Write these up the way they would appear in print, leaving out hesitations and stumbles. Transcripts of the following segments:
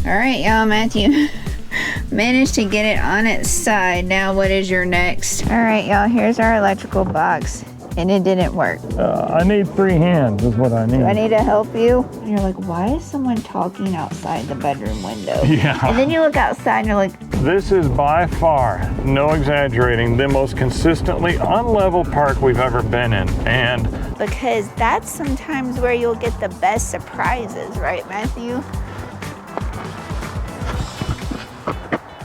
All right, y'all, Matthew managed to get it on its side. Now what is your next? All right, y'all, here's our electrical box, and it didn't work. I need 3 hands is what I need. Do I need to help you? And you're like, why is someone talking outside the bedroom window? Yeah. And then you look outside and you're like, this is by far, no exaggerating, the most consistently unlevel park we've ever been in. And because that's sometimes where you'll get the best surprises, right, Matthew?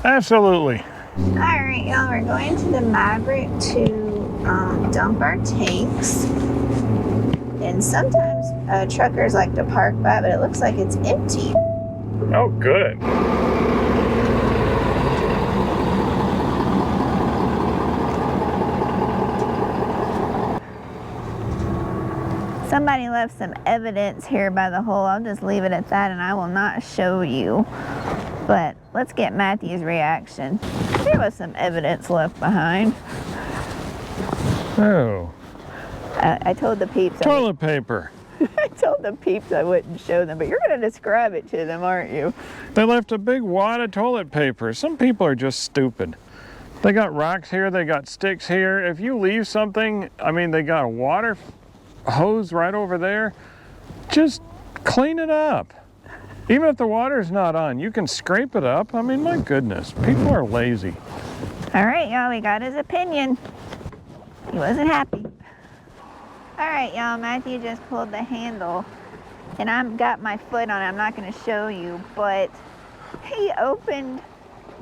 absolutely. All right, y'all, we're going to the Maverick to dump our tanks. And sometimes truckers like to park by, but it looks like it's empty. Oh, good. Somebody left some evidence here by the hole. I'll just leave it at that, and I will not show you. But let's get Matthew's reaction. There was some evidence left behind. Oh. I told the peeps. Toilet paper. I told the peeps I wouldn't show them, but you're going to describe it to them, aren't you? They left a big wad of toilet paper. Some people are just stupid. They got rocks here, they got sticks here. If you leave something, I mean, they got a water hose right over there. Just clean it up. Even if the water's not on, you can scrape it up. I mean, my goodness, people are lazy. All right, y'all, we got his opinion. He wasn't happy. All right, y'all, Matthew just pulled the handle, and I've got my foot on it. I'm not going to show you, but he opened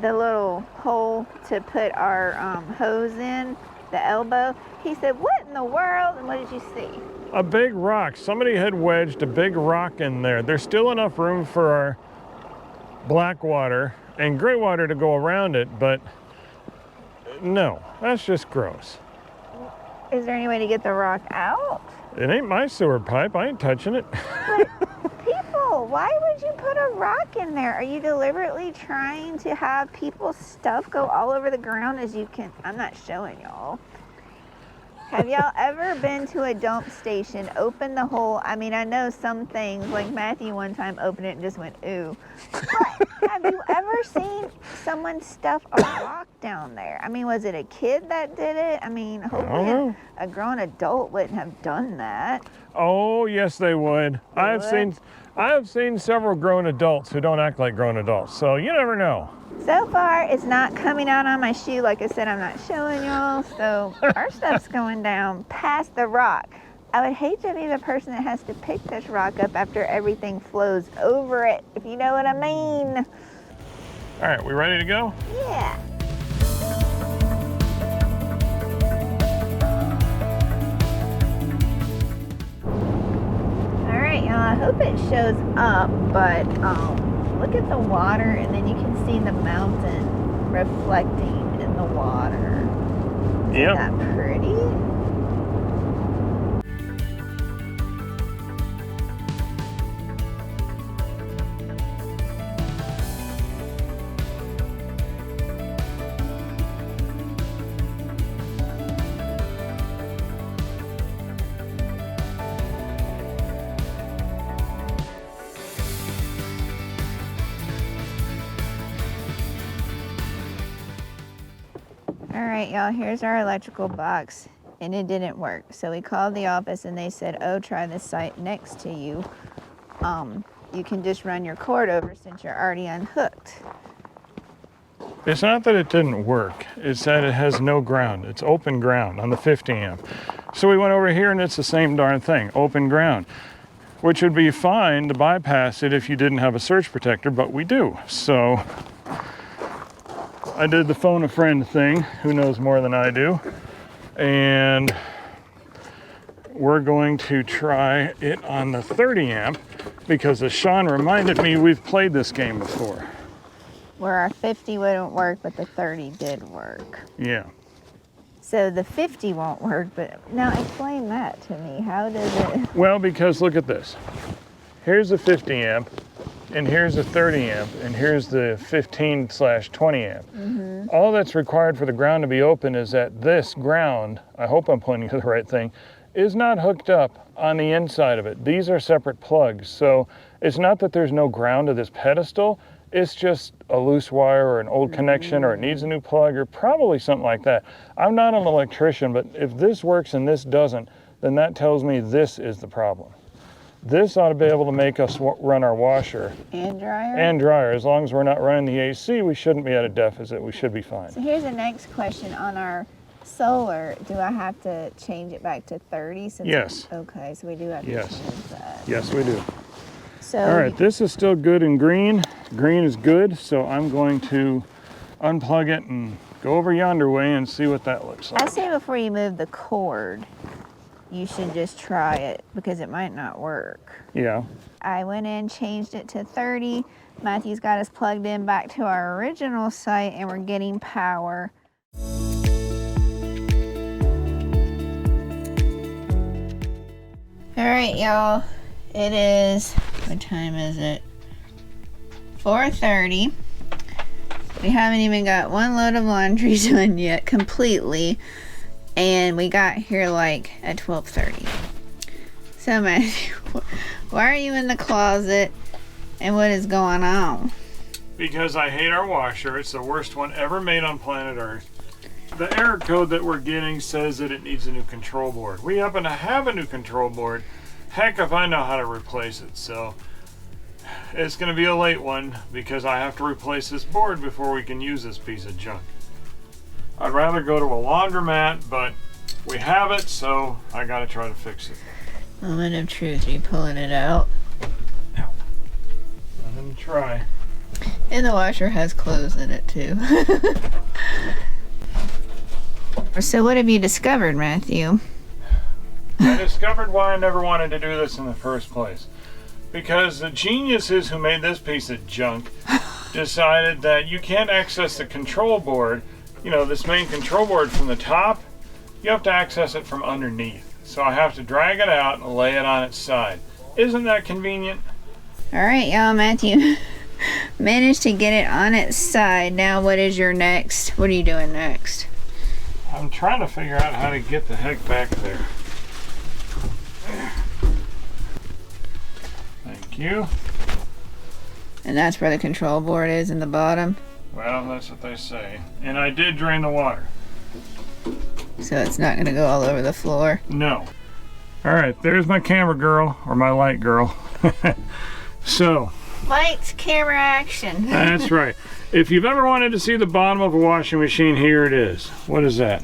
the little hole to put our hose in, the elbow. He said, what in the world? And what did you see? A big rock. Somebody had wedged a big rock in there. There's still enough room for our black water and gray water to go around it, but no, that's just gross. Is there any way to get the rock out? It ain't my sewer pipe. I ain't touching it. But people, why would you put a rock in there? Are you deliberately trying to have people's stuff go all over the ground as you can? I'm not showing y'all. Have y'all ever been to a dump station, open the hole? I mean, I know some things, like Matthew one time opened it and just went, ooh. But have you ever seen someone stuff a rock down there? I mean, was it a kid that did it? I mean, hopefully a grown adult wouldn't have done that. Oh, yes, they would. I have seen several grown adults who don't act like grown adults, so you never know. So far, it's not coming out on my shoe. Like I said, I'm not showing y'all. So our stuff's going down past the rock. I would hate to be the person that has to pick this rock up after everything flows over it, if you know what I mean. All right, we ready to go? Yeah. All right, y'all, I hope it shows up, but look at the water, and then you can see the mountain reflecting in the water. Isn't that pretty? All right, y'all, here's our electrical box, and it didn't work. So we called the office, and they said, oh, try the site next to you. You can just run your cord over since you're already unhooked. It's not that it didn't work. It's that it has no ground. It's open ground on the 50 amp. So we went over here, and it's the same darn thing, open ground, which would be fine to bypass it if you didn't have a surge protector, but we do. So I did the phone a friend thing, who knows more than I do, and we're going to try it on the 30 amp because, as Sean reminded me, we've played this game before. Where our 50 wouldn't work, but the 30 did work. Yeah. So the 50 won't work, but now explain that to me. How does it? Well, because look at this. Here's the 50 amp, and here's the 30 amp, and here's the 15/20 amp. Mm-hmm. All that's required for the ground to be open is that this ground, I hope I'm pointing to the right thing, is not hooked up on the inside of it. These are separate plugs. So it's not that there's no ground to this pedestal. It's just a loose wire or an old connection, or it needs a new plug, or probably something like that. I'm not an electrician, but if this works and this doesn't, then that tells me this is the problem. This ought to be able to make us run our washer And dryer? and dryer. As long as we're not running the AC, we shouldn't be at a deficit. We should be fine. So here's the next question on our solar. Do I have to change it back to 30? Yes. Okay, so we do have to Yes. change that. Yes, we do. So All right, this is still good in green. Green is good, so I'm going to unplug it and go over yonder way and see what that looks I like. say before you move the cord, you should just try it because it might not work. Yeah. I went in, changed it to 30. Matthew's got us plugged in back to our original site and we're getting power. All right, y'all. It is, what time is it? 4:30. We haven't even got one load of laundry done yet completely. And we got here like at 12:30. So Matthew, why are you in the closet and what is going on? Because I hate our washer. It's the worst one ever made on planet Earth. The error code that we're getting says that it needs a new control board. We happen to have a new control board. Heck if I know how to replace it. So it's going to be a late one because I have to replace this board before we can use this piece of junk. I'd rather go to a laundromat, but we have it, so I got to try to fix it. Moment of truth, are you pulling it out? No. Nothing to try. And the washer has clothes in it too. So what have you discovered, Matthew? I discovered why I never wanted to do this in the first place. Because the geniuses who made this piece of junk decided that you can't access the control board, you know, this main control board from the top. You have to access it from underneath. So I have to drag it out and lay it on its side. Isn't that convenient? All right, y'all, Matthew managed to get it on its side. Now what is your next? What are you doing next? I'm trying to figure out how to get the heck back there. Thank you. And that's where the control board is in the bottom. Well, that's what they say. And I did drain the water. So it's not gonna go all over the floor. No. All right, there's my camera girl, or my light girl. So. Lights, camera, action. That's right. If you've ever wanted to see the bottom of a washing machine, here it is. What is that?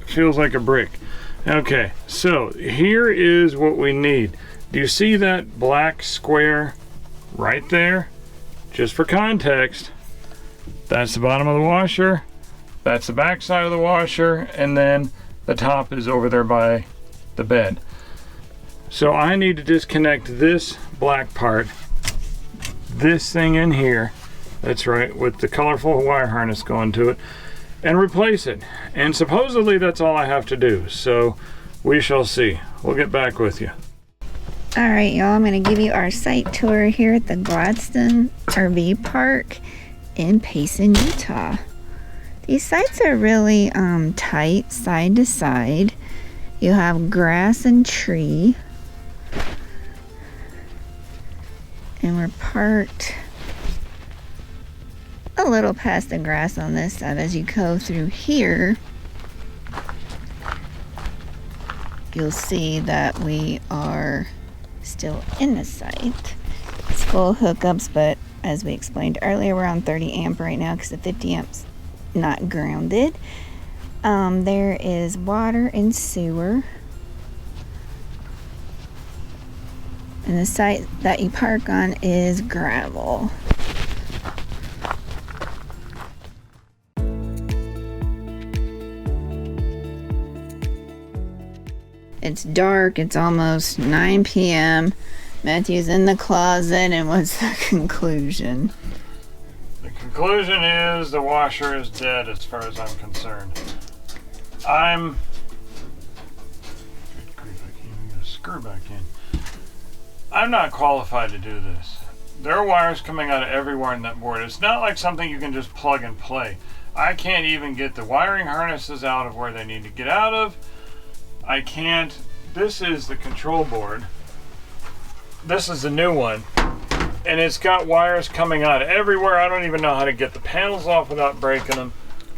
Feels like a brick. Okay, so here is what we need. Do you see that black square right there? Just for context, that's the bottom of the washer, that's the back side of the washer, and then the top is over there by the bed. So I need to disconnect this black part, this thing in here, that's right, with the colorful wire harness going to it, and replace it. And supposedly that's all I have to do. So we shall see. We'll get back with you. All right, y'all, I'm gonna give you our site tour here at the Gladstone RV Park in Payson, Utah. These sites are really tight, side to side. You have grass and tree. And we're parked a little past the grass on this side. As you go through here, you'll see that we are still in the site. It's full of hookups, but as we explained earlier, we're on 30 amp right now because the 50 amps not grounded. There is water and sewer. And the site that you park on is gravel. It's dark, it's almost 9 p.m. Matthew's in the closet, and what's the conclusion? The conclusion is the washer is dead as far as I'm concerned. Good grief, I can't even get a screw back in. I'm not qualified to do this. There are wires coming out of everywhere in that board. It's not like something you can just plug and play. I can't even get the wiring harnesses out of where they need to get out of. I can't. This is the control board. This is the new one. And it's got wires coming out everywhere. I don't even know how to get the panels off without breaking them.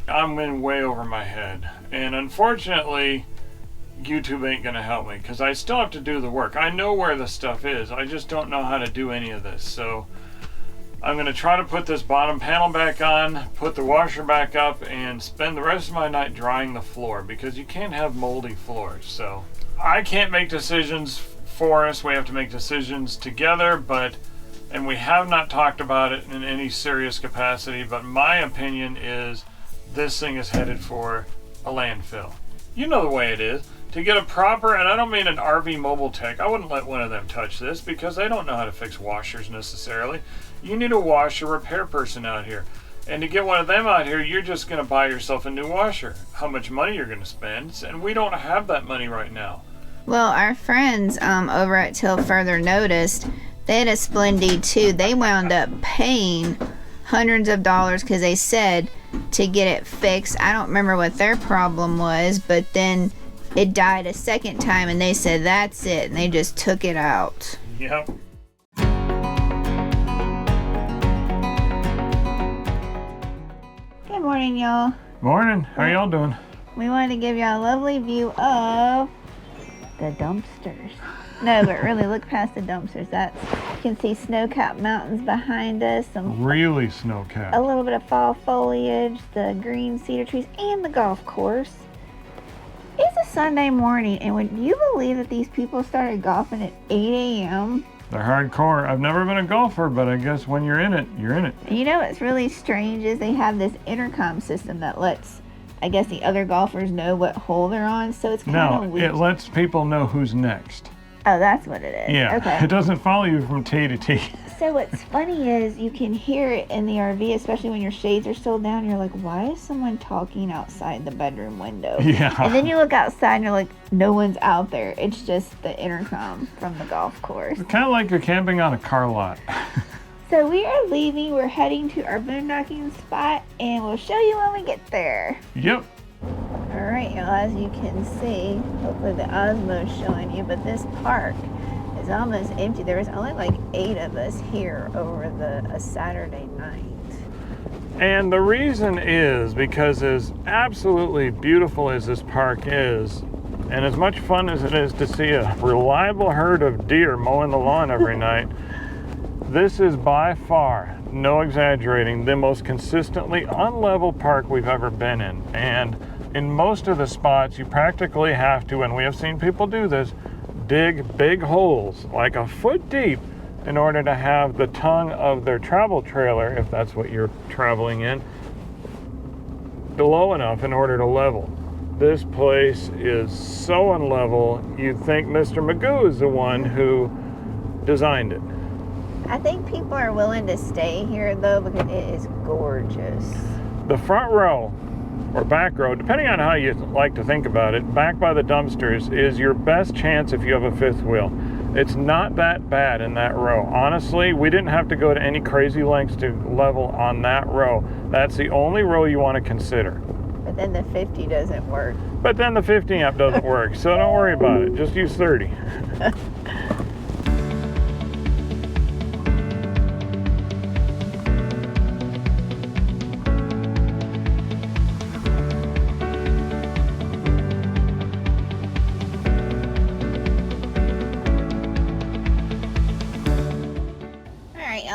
I'm in way over my head. And unfortunately, YouTube ain't gonna help me because I still have to do the work. I know where the stuff is. I just don't know how to do any of this. So I'm gonna try to put this bottom panel back on, put the washer back up, and spend the rest of my night drying the floor because you can't have moldy floors. So I can't make decisions for us. We have to make decisions together, and we have not talked about it in any serious capacity, but my opinion is this thing is headed for a landfill. You know the way it is. To get a proper, and I don't mean an RV mobile tech, I wouldn't let one of them touch this because they don't know how to fix washers necessarily. You need a washer repair person out here. And to get one of them out here, you're just going to buy yourself a new washer. How much money you're going to spend, and we don't have that money right now. Well, our friends over at Till Further Noticed, they had a Splendid too. They wound up paying hundreds of dollars because they said to get it fixed. I don't remember what their problem was, but then it died a second time and they said that's it, and they just took it out. Yep. Good morning, y'all. Morning. How y'all doing? We wanted to give y'all a lovely view of the dumpsters. No, but really look past the dumpsters. You can see snow-capped mountains behind us. Really snow-capped. A little bit of fall foliage, the green cedar trees, and the golf course. It's a Sunday morning, and would you believe that these people started golfing at 8 a.m.? They're hardcore. I've never been a golfer, but I guess when you're in it, you're in it. You know what's really strange is they have this intercom system that lets, I guess, the other golfers know what hole they're on, so it's kind of weird. It lets people know who's next. Oh, that's what it is. Yeah, okay. It doesn't follow you from tee to tee. So what's funny is you can hear it in the RV, especially when your shades are still down. You're like, why is someone talking outside the bedroom window? Yeah. And then you look outside and you're like, no one's out there. It's just the intercom from the golf course. It's kind of like you're camping on a car lot. So we are leaving. We're heading to our boondocking spot, and we'll show you when we get there. Yep. All right, y'all, as you can see, hopefully the Osmo's showing you, but this park is almost empty. There was only like 8 of us here over a Saturday night. And the reason is because as absolutely beautiful as this park is, and as much fun as it is to see a reliable herd of deer mowing the lawn every night, this is by far, no exaggerating, the most consistently unlevel park we've ever been in. And in most of the spots, you practically have to, and we have seen people do this, dig big holes, like a foot deep, in order to have the tongue of their travel trailer, if that's what you're traveling in, low enough in order to level. This place is so unlevel, you'd think Mr. Magoo is the one who designed it. I think people are willing to stay here, though, because it is gorgeous. The front row, or back row, depending on how you like to think about it, back by the dumpsters is your best chance if you have a fifth wheel. It's not that bad in that row. Honestly, we didn't have to go to any crazy lengths to level on that row. That's the only row you want to consider. But then the 50 doesn't work. But then the 50 amp doesn't work, so don't worry about it. Just use 30.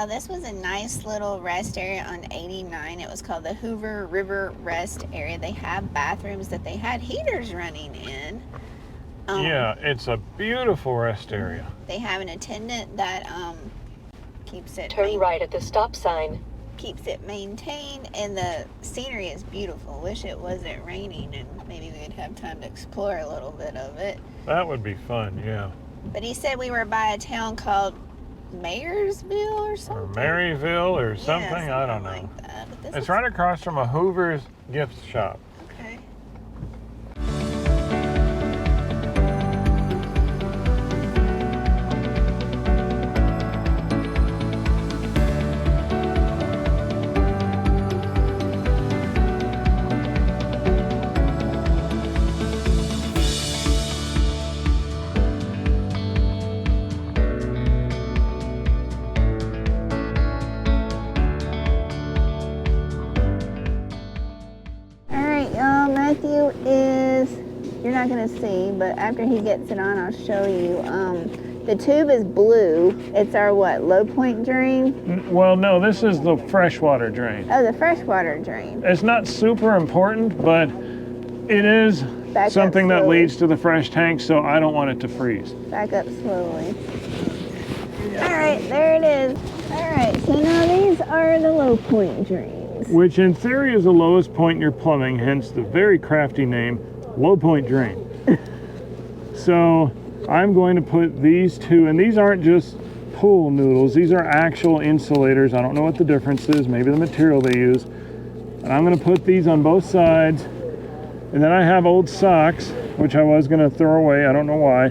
This was a nice little rest area on 89. It was called the Hoover River Rest Area. They have bathrooms that they had heaters running in. Yeah, it's a beautiful rest area. They have an attendant that keeps it. Turn right at the stop sign. Keeps it maintained, and the scenery is beautiful. Wish it wasn't raining, and maybe we would have time to explore a little bit of it. That would be fun, yeah. But he said we were by a town called Mayersville or something. Or Maryville or something, yeah, I don't know. like that. But It's right across from a Hoover's gift shop. Okay. not gonna see, but after he gets it on, I'll show you. The tube is blue. It's our what, low point drain? Well, no, this is the freshwater drain. Oh, the freshwater drain. It's not super important, but it is something that leads to the fresh tank, so I don't want it to freeze. Back up slowly. All right, there it is. All right, so now these are the low point drains. Which in theory is the lowest point in your plumbing, hence the very crafty name, low point drain. So I'm going to put these two, and these aren't just pool noodles, these are actual insulators. I don't know what the difference is, maybe the material they use. And I'm going to put these on both sides. And then I have old socks, which I was going to throw away, I don't know why.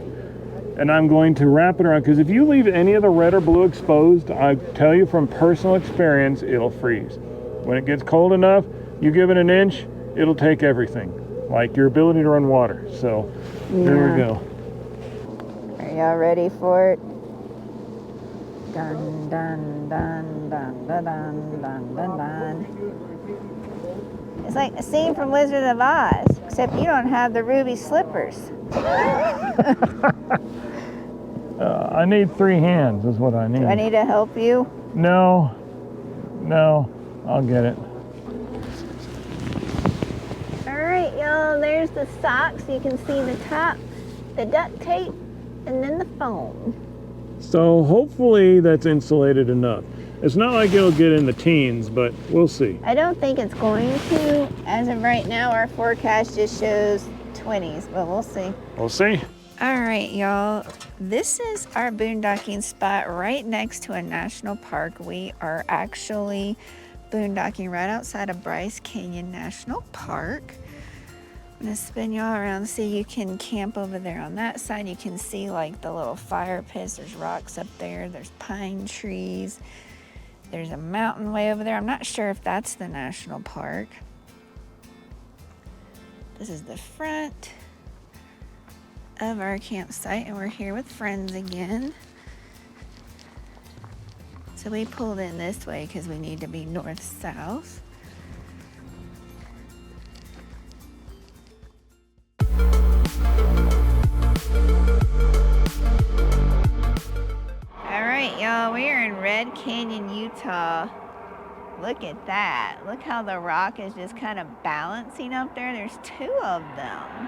And I'm going to wrap it around, because if you leave any of the red or blue exposed, I tell you from personal experience, it'll freeze. When it gets cold enough, you give it an inch, it'll take everything, like your ability to run water. So there we go. Are y'all ready for it? Dun dun dun dun dun dun dun dun dun. It's like a scene from Wizard of Oz, except you don't have the ruby slippers. I need 3 hands is what I need. Do I need to help you? No, I'll get it. All right, y'all, there's the socks. You can see the top, the duct tape, and then the foam. So hopefully that's insulated enough. It's not like it'll get in the teens, but we'll see. I don't think it's going to. As of right now, our forecast just shows 20s, but we'll see. We'll see. All right, y'all. This is our boondocking spot right next to a national park. We are actually boondocking right outside of Bryce Canyon National Park. I'm gonna spin y'all around so you can camp over there on that side. You can see like the little fire pits. There's rocks up there. There's pine trees. There's a mountain way over there. I'm not sure if that's the national park. This is the front of our campsite, and we're here with friends again. So we pulled in this way because we need to be north-south. All right, y'all, we are in Red Canyon, Utah. Look at that. Look how the rock is just kind of balancing up there. There's 2 of them.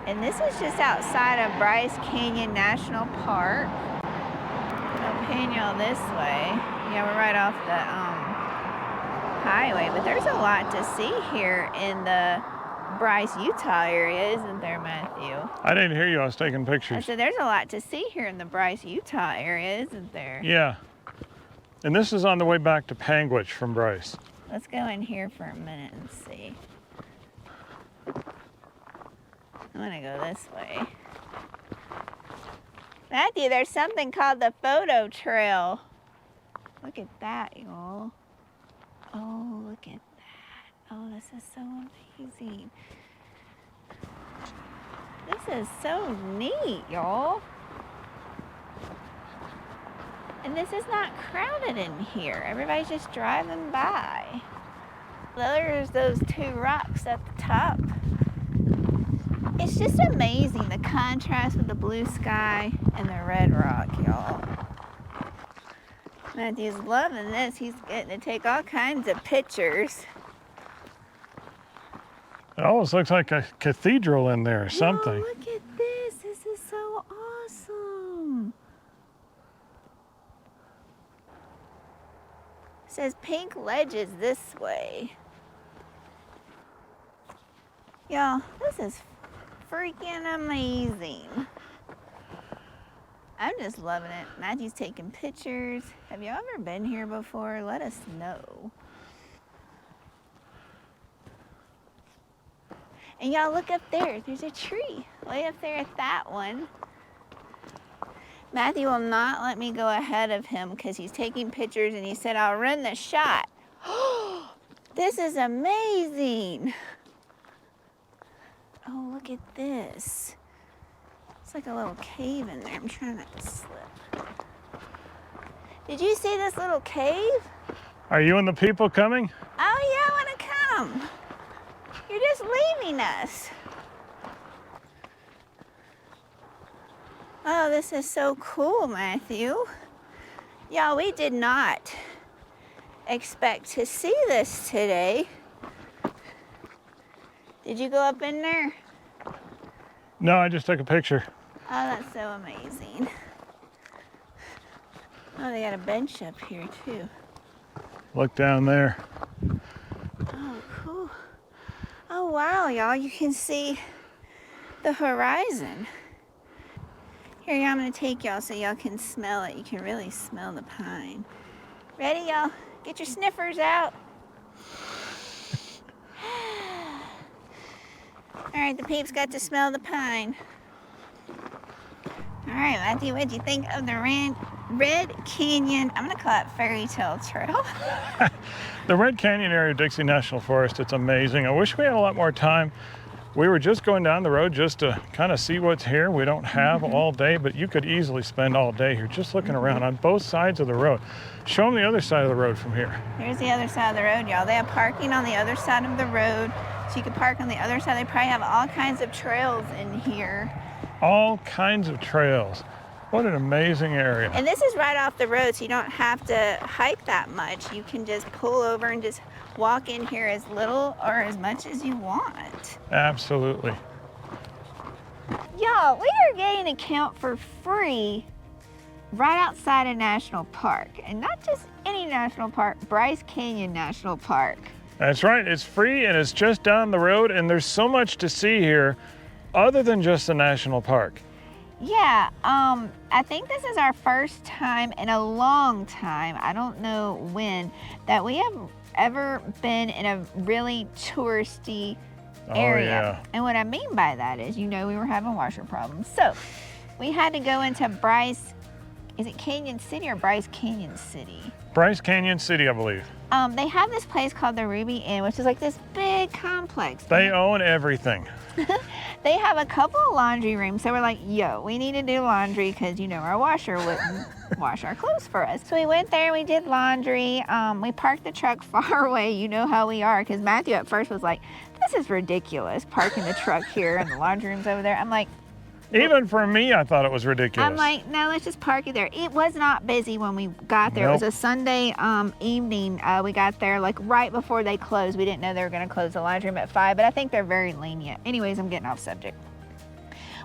And this is just outside of Bryce Canyon National Park. I'll pan y'all this way. Yeah, we're right off the highway, but there's a lot to see here in the Bryce, Utah area, isn't there, Matthew? I didn't hear you, I was taking pictures. I said there's a lot to see here in the Bryce, Utah area, isn't there? Yeah. And this is on the way back to Panguitch from Bryce. Let's go in here for a minute and see. I'm gonna go this way. Matthew, there's something called the photo trail. Look at that, y'all. Oh, look at that. Oh, this is so amazing. This is so neat, y'all. And this is not crowded in here. Everybody's just driving by. There's those 2 rocks at the top. It's just amazing, the contrast with the blue sky and the red rock, y'all. Matthew's loving this. He's getting to take all kinds of pictures. It almost looks like a cathedral in there or something. Oh, look at this. This is so awesome. It says pink ledges this way. Y'all, this is freaking amazing. I'm just loving it. Matthew's taking pictures. Have you ever been here before? Let us know. And y'all look up there. There's a tree way up there at that one. Matthew will not let me go ahead of him because he's taking pictures, and he said, I'll run the shot. This is amazing. Oh, look at this. It's like a little cave in there. I'm trying not to slip. Did you see this little cave? Are you and the people coming? Oh yeah, I want to come. You're just leaving us. Oh, this is so cool, Matthew. Y'all, we did not expect to see this today. Did you go up in there? No, I just took a picture. Oh, that's so amazing. Oh, they got a bench up here too. Look down there. Oh, cool. Oh, wow, y'all, you can see the horizon. Here, y'all, I'm gonna take y'all so y'all can smell it. You can really smell the pine. Ready, y'all? Get your sniffers out. All right, the peeps got to smell the pine. All right, Matthew, what'd you think of the Red Canyon? I'm gonna call it Fairy Tale Trail. The Red Canyon area of Dixie National Forest, it's amazing. I wish we had a lot more time. We were just going down the road just to kind of see what's here. We don't have all day, but you could easily spend all day here just looking around on both sides of the road. Show them the other side of the road from here. Here's the other side of the road, y'all. They have parking on the other side of the road, so you can park on the other side. They probably have all kinds of trails in here. All kinds of trails. What an amazing area. And this is right off the road, so you don't have to hike that much. You can just pull over and just walk in here as little or as much as you want. Absolutely. Y'all, we are getting a camp for free right outside a national park. And not just any national park, Bryce Canyon National Park. That's right, it's free and it's just down the road, and there's so much to see here other than just the national park. Yeah, I think this is our first time in a long time, I don't know when, that we have ever been in a really touristy area. Oh, yeah. And what I mean by that is, we were having washer problems. So we had to go into Bryce, is it Canyon City or Bryce Canyon City? Bryce Canyon City, I believe. They have this place called the Ruby Inn, which is like this big complex. They own everything. They have a couple of laundry rooms. So we're like, yo, we need to do laundry because, our washer wouldn't wash our clothes for us. So we went there, we did laundry. We parked the truck far away. You know how we are, because Matthew at first was like, this is ridiculous, parking the truck here and the laundry room's over there. I'm like, even for me, I thought it was ridiculous. I'm like, no, let's just park it there. It was not busy when we got there. Nope. It was a Sunday evening. We got there like right before they closed. We didn't know they were going to close the laundry room at 5, but I think they're very lenient. Anyways, I'm getting off subject.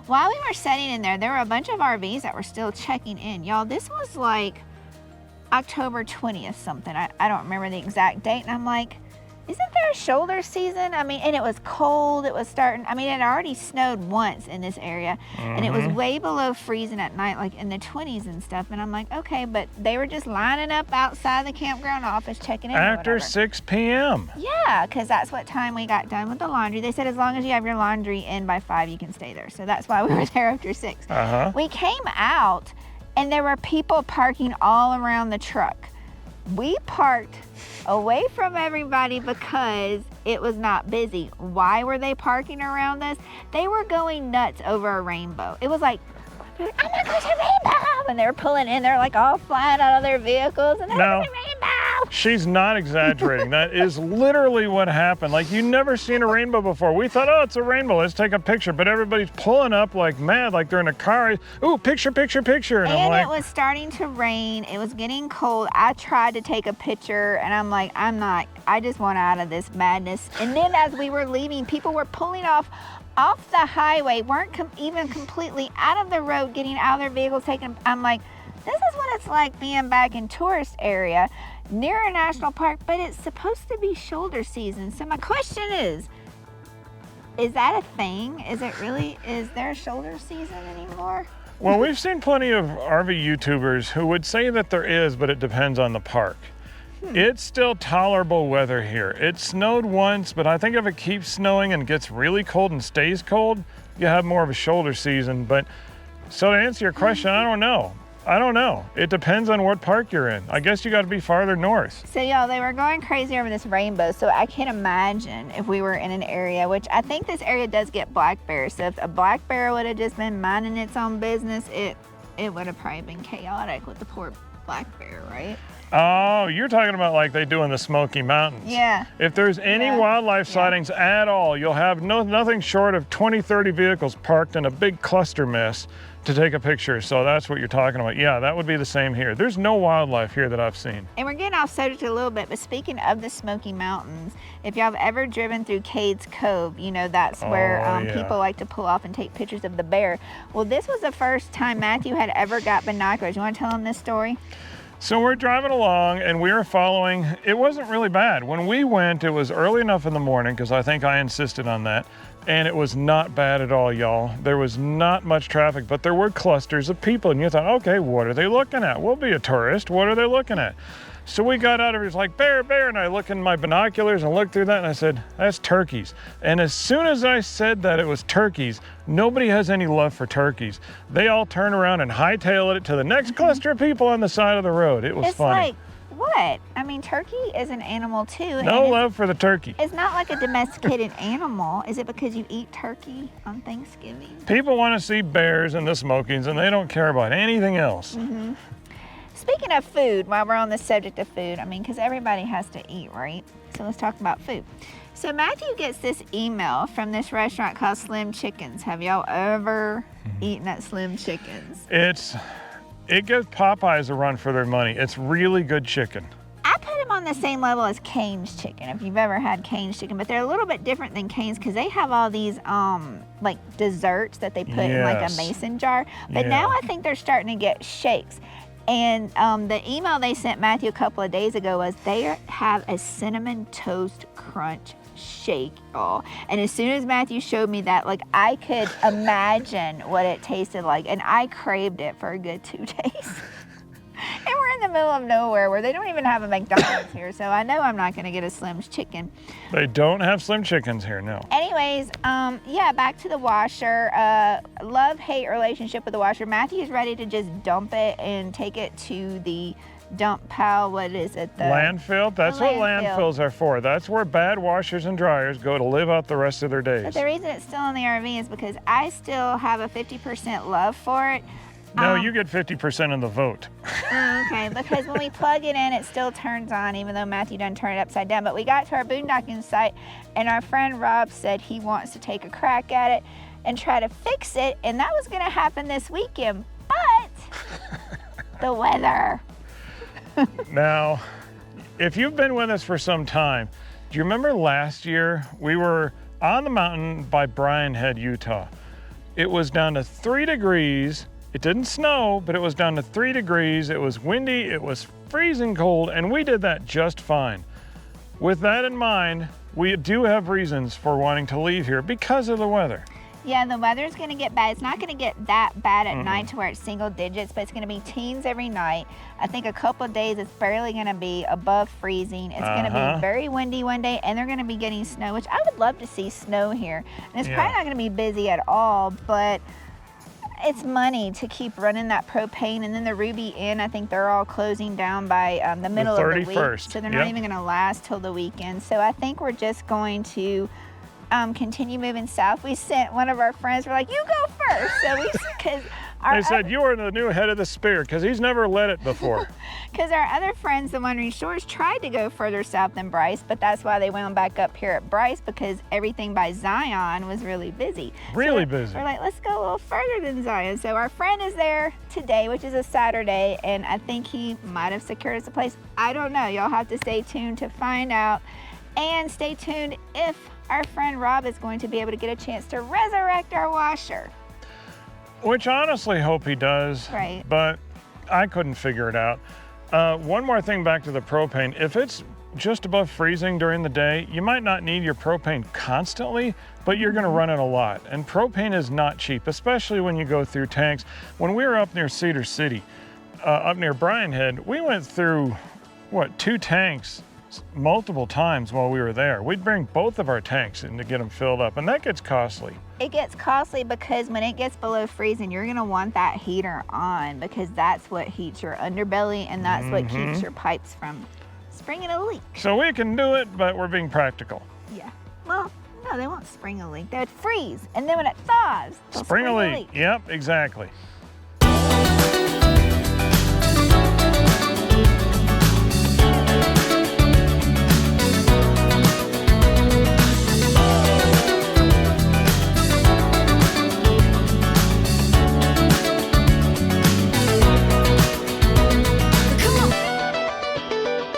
While we were sitting in there were a bunch of RVs that were still checking in. Y'all, this was like October 20th something. I don't remember the exact date. And I'm like, isn't there a shoulder season? And it was cold. It was starting. It had already snowed once in this area. And it was way below freezing at night, like in the 20s and stuff. And I'm like, okay, but they were just lining up outside the campground office checking in. After 6 p.m. Yeah, because that's what time we got done with the laundry. They said as long as you have your laundry in by 5, you can stay there. So that's why we were there after 6. We came out, and there were people parking all around the truck. We parked away from everybody because it was not busy. Why were they parking around us? They were going nuts over a rainbow. It was like, oh my gosh, a rainbow! And they were pulling in. They're like all flying out of their vehicles, and there's a rainbow! She's not exaggerating. That is literally what happened. Like, you never seen a rainbow before. We thought, oh, it's a rainbow, let's take a picture. But everybody's pulling up like mad, like they're in a car. Ooh, picture, picture, picture. And I'm like, it was starting to rain. It was getting cold. I tried to take a picture, and I'm like, I just want out of this madness. And then as we were leaving, people were pulling off the highway, weren't even completely out of the road, getting out of their vehicles, I'm like, this is what it's like being back in tourist area near a national park, but it's supposed to be shoulder season. So my question is that a thing? Is there a shoulder season anymore? well, we've seen plenty of RV YouTubers who would say that there is, but it depends on the park. It's still tolerable weather here. It snowed once, but I think if it keeps snowing and gets really cold and stays cold, you have more of a shoulder season. But so to answer your question, I don't know. It depends on what park you're in. I guess you got to be farther north. So y'all, they were going crazy over this rainbow. So I can imagine if we were in an area, which I think this area does get black bears. So if a black bear would have just been minding its own business, it would have probably been chaotic with the poor black bear, right? Oh, you're talking about like they do in the Smoky Mountains. Yeah. If there's any wildlife sightings at all, you'll have nothing short of 20, 30 vehicles parked in a big cluster mess to take a picture. So that's what you're talking about. Yeah, that would be the same here. There's no wildlife here that I've seen. And we're getting off subject a little bit, but speaking of the Smoky Mountains, if y'all have ever driven through Cades Cove, you know that's where yeah. people like to pull off and take pictures of the bear. Well, this was the first time Matthew had ever got binoculars. You want to tell him this story? So we're driving along and we were following. It wasn't really bad. When we went, it was early enough in the morning, because I think I insisted on that. And it was not bad at all, y'all. There was not much traffic, but there were clusters of people. And you thought, okay, what are they looking at? We'll be a tourist. What are they looking at? So we got out of it, it was like, bear, bear. And I looked in my binoculars and looked through that and I said, that's turkeys. And as soon as I said that it was turkeys, nobody has any love for turkeys. They all turn around and hightail it to the next cluster of people on the side of the road. It was funny. Like, what? I mean, turkey is an animal too. No love for the turkey. It's not like a domesticated animal. Is it because you eat turkey on Thanksgiving? People want to see bears and the Smokies and they don't care about anything else. Speaking of food, while we're on the subject of food, I mean, because everybody has to eat, right? So let's talk about food. So Matthew gets this email from this restaurant called Slim Chickens. Have y'all ever eaten at Slim Chickens? It gives Popeyes a run for their money. It's really good chicken. I put them on the same level as Cane's chicken, if you've ever had Cane's chicken, but they're a little bit different than Cane's because they have all these like desserts that they put in like a mason jar. But now I think they're starting to get shakes. And the email they sent Matthew a couple of days ago was they have a cinnamon toast crunch shake, y'all. And as soon as Matthew showed me that, like, I could imagine what it tasted like, and I craved it for a good 2 days. And we're in the middle of nowhere where they don't even have a McDonald's here, so I know I'm not going to get a Slim's chicken. They don't have Slim Chickens here, no. Anyways, yeah, back to the washer. Love-hate relationship with the washer. Matthew's ready to just dump it and take it to the dump pile. What is it? The landfill? That's what landfills are for. That's where bad washers and dryers go to live out the rest of their days. But the reason it's still in the RV is because I still have a 50% love for it. No, you get 50% of the vote. Okay, because when we plug it in, it still turns on, even though Matthew done turned it upside down. But we got to our boondocking site, and our friend Rob said he wants to take a crack at it and try to fix it, and that was going to happen this weekend. But the weather. Now, if you've been with us for some time, do you remember last year we were on the mountain by Bryan Head, Utah? It was down to 3 degrees. It didn't snow, but it was down to 3 degrees. It was windy, it was freezing cold, and we did that just fine. With that in mind, we do have reasons for wanting to leave here because of the weather. Yeah, the weather's going to get bad. It's not going to get that bad at night to where it's single digits, but it's going to be teens every night. I think a couple of days it's barely going to be above freezing. It's going to be very windy one day, and they're going to be getting snow, which I would love to see snow here. And it's probably not going to be busy at all, but it's money to keep running that propane. And then the Ruby Inn, I think they're all closing down by the middle of the week. So they're not even going to last till the weekend. So I think we're just going to continue moving south. We sent one of our friends, we're like, you go first. So we, because they said you are the new head of the spear because he's never led it before. Because our other friends, the Wandering Shores, tried to go further south than Bryce, but that's why they wound back up here at Bryce, because everything by Zion was really busy. Really busy. We're like, let's go a little further than Zion. So our friend is there today, which is a Saturday, and I think he might have secured us a place. I don't know. Y'all have to stay tuned to find out. And stay tuned if our friend Rob is going to be able to get a chance to resurrect our washer. Which I honestly hope he does. Right. But I couldn't figure it out. One more thing back to the propane. If it's just above freezing during the day, you might not need your propane constantly, but you're going to run it a lot. And propane is not cheap, especially when you go through tanks. When we were up near Cedar City, up near Bryan Head, we went through, 2 tanks multiple times while we were there. We'd bring both of our tanks in to get them filled up, and that gets costly. It gets costly because when it gets below freezing, you're going to want that heater on, because that's what heats your underbelly, and that's what keeps your pipes from springing a leak. So we can do it, but we're being practical. Yeah. Well, no, they won't spring a leak. They would freeze, and then when it thaws, they'll spring a leak. Yep, exactly.